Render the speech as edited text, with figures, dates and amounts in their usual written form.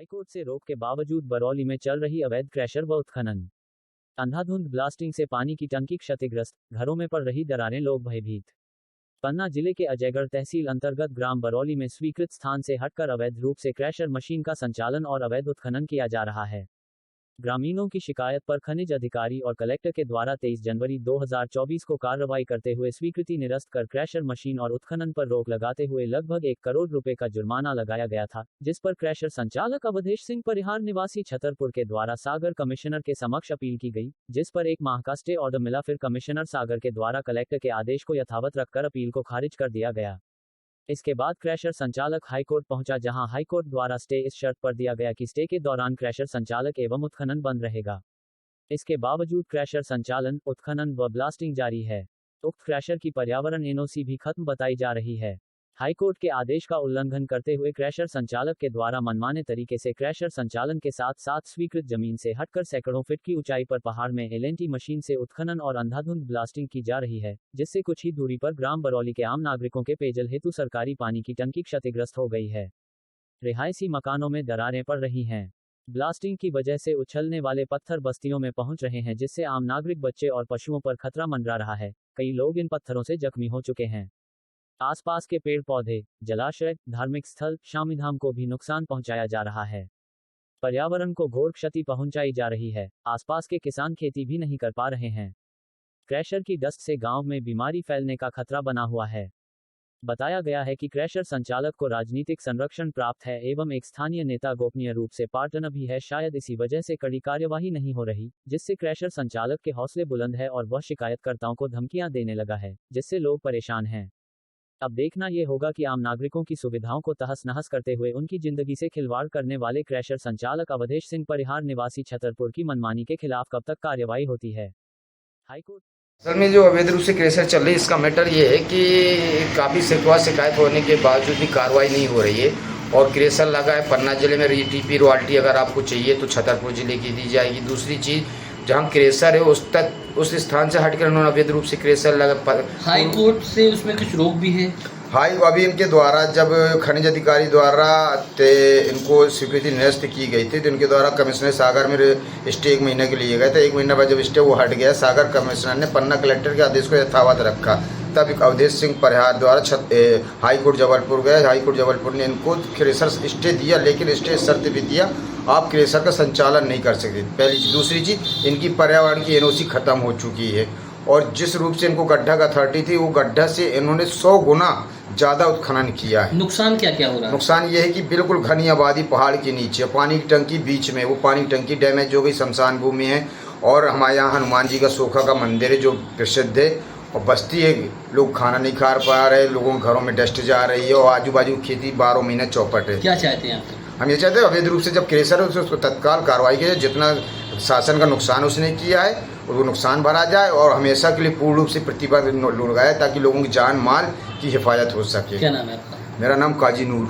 High court से रोक के बावजूद बरौली में चल रही अवैध क्रैशर व उत्खनन। अंधाधुंध ब्लास्टिंग से पानी की टंकी क्षतिग्रस्त, घरों में पड़ रही दरारें, लोग भयभीत। पन्ना जिले के अजयगढ़ तहसील अंतर्गत ग्राम बरौली में स्वीकृत स्थान से हटकर अवैध रूप से क्रैशर मशीन का संचालन और अवैध उत्खनन किया जा रहा है। ग्रामीणों की शिकायत पर खनिज अधिकारी और कलेक्टर के द्वारा 23 जनवरी 2024 को कार्रवाई करते हुए स्वीकृति निरस्त कर क्रैशर मशीन और उत्खनन पर रोक लगाते हुए लगभग 1 करोड़ रुपए का जुर्माना लगाया गया था, जिस पर क्रैशर संचालक अवधेश सिंह परिहार निवासी छतरपुर के द्वारा सागर कमिश्नर के समक्ष अपील की गई, जिस पर 1 माह का स्टे ऑर्डर मिला। फिर कमिश्नर सागर के द्वारा कलेक्टर के आदेश को यथावत रखकर अपील को खारिज कर दिया गया। इसके बाद क्रैशर संचालक हाईकोर्ट पहुंचा, जहां हाईकोर्ट द्वारा स्टे इस शर्त पर दिया गया कि स्टे के दौरान क्रैशर संचालक एवं उत्खनन बंद रहेगा। इसके बावजूद क्रैशर संचालन, उत्खनन व ब्लास्टिंग जारी है। उक्त क्रैशर की पर्यावरण एनओसी भी खत्म बताई जा रही है। हाईकोर्ट के आदेश का उल्लंघन करते हुए क्रैशर संचालक के द्वारा मनमाने तरीके से क्रैशर संचालन के साथ साथ स्वीकृत जमीन से हटकर सैकड़ों फीट की ऊंचाई पर पहाड़ में एलएनटी मशीन से उत्खनन और अंधाधुंध ब्लास्टिंग की जा रही है, जिससे कुछ ही दूरी पर ग्राम बरौली के आम नागरिकों के पेयजल हेतु सरकारी पानी की टंकी क्षतिग्रस्त हो गई है। रिहायशी मकानों में दरारें पड़ रही हैं। ब्लास्टिंग की वजह से उछलने वाले पत्थर बस्तियों में पहुंच रहे हैं, जिससे आम नागरिक, बच्चे और पशुओं पर खतरा मंडरा रहा है। कई लोग इन पत्थरों से जख्मी हो चुके हैं। आसपास के पेड़ पौधे, जलाशय, धार्मिक स्थल, शामीधाम को भी नुकसान पहुंचाया जा रहा है। पर्यावरण को घोर क्षति पहुंचाई जा रही है। आसपास के किसान खेती भी नहीं कर पा रहे हैं। क्रैशर की डस्ट से गांव में बीमारी फैलने का खतरा बना हुआ है। बताया गया है कि क्रैशर संचालक को राजनीतिक संरक्षण प्राप्त है एवं एक स्थानीय नेता गोपनीय रूप से पार्टनर भी है। शायद इसी वजह से कड़ी कार्यवाही नहीं हो रही, जिससे क्रैशर संचालक के हौसले बुलंद है और वह शिकायतकर्ताओं को धमकियां देने लगा है, जिससे लोग परेशान हैं। अब देखना ये होगा कि आम नागरिकों की सुविधाओं को तहस नहस करते हुए उनकी जिंदगी से खिलवाड़ करने वाले क्रैशर संचालक अवधेश सिंह परिहार निवासी छतरपुर की मनमानी के खिलाफ कब तक कार्रवाई होती है। हाईकोर्ट असल में जो अवैध रूप से क्रैशर चल रही है, इसका मैटर ये है कि काफ़ी शिकायत होने के बावजूद भी कार्रवाई नहीं हो रही है और क्रैशर लगा है। पन्ना जिले में टीपी रॉयल्टी अगर आपको चाहिए तो छतरपुर जिले की दी जाएगी। दूसरी चीज़, जहाँ क्रैशर है उस स्थान से हटकर उन्होंने अवैध रूप से क्रैशर लगा। हाई कोर्ट से उसमें कुछ रोक भी है। अभी इनके द्वारा जब खनिज अधिकारी द्वारा इनको स्वीकृति निरस्त की गई थी, तो इनके द्वारा कमिश्नर सागर में स्टे 1 महीने के लिए गए थे। 1 महीने बाद जब स्टे वो हट गया, सागर कमिश्नर ने पन्ना कलेक्टर के आदेश को यथावत रखा। तब अवधेश सिंह परिहार द्वारा हाईकोर्ट जबलपुर गए। हाईकोर्ट जबलपुर ने इनको क्रैशर स्टे दिया, लेकिन स्टे शर्त भी दिया, आप क्रैशर का संचालन नहीं कर सकते। पहली चीज़। दूसरी चीज़, इनकी पर्यावरण की एनओसी खत्म हो चुकी है और जिस रूप से इनको गड्ढा का अथॉरिटी थी, वो गड्ढा से इन्होंने 100 गुना ज़्यादा उत्खनन किया है। नुकसान क्या क्या हो रहा है? नुकसान ये है कि बिल्कुल घनी आबादी पहाड़ के नीचे, पानी की टंकी बीच में, वो पानी की टंकी डैमेज हो गई, शमशान भूमि है। और हमारे यहाँ हनुमान जी का सोखा का मंदिर है जो प्रसिद्ध है, और बस्ती है, लोग खाना नहीं खा पा रहे, लोगों के घरों में डस्ट जा रही है और आजू बाजू खेती 12 महीने चौपट है। क्या चाहते हैं आप? हम ये चाहते हैं अवैध रूप से जब क्रैशर है उसको तत्काल कार्रवाई की जाए। जितना शासन का नुकसान उसने किया है वो नुकसान भरा जाए और हमेशा के लिए पूर्ण रूप से प्रतिबंध लगाए, ताकि लोगों की जान माल की हिफाजत हो सके। क्या नाम है आपका? मेरा नाम काजी नूर।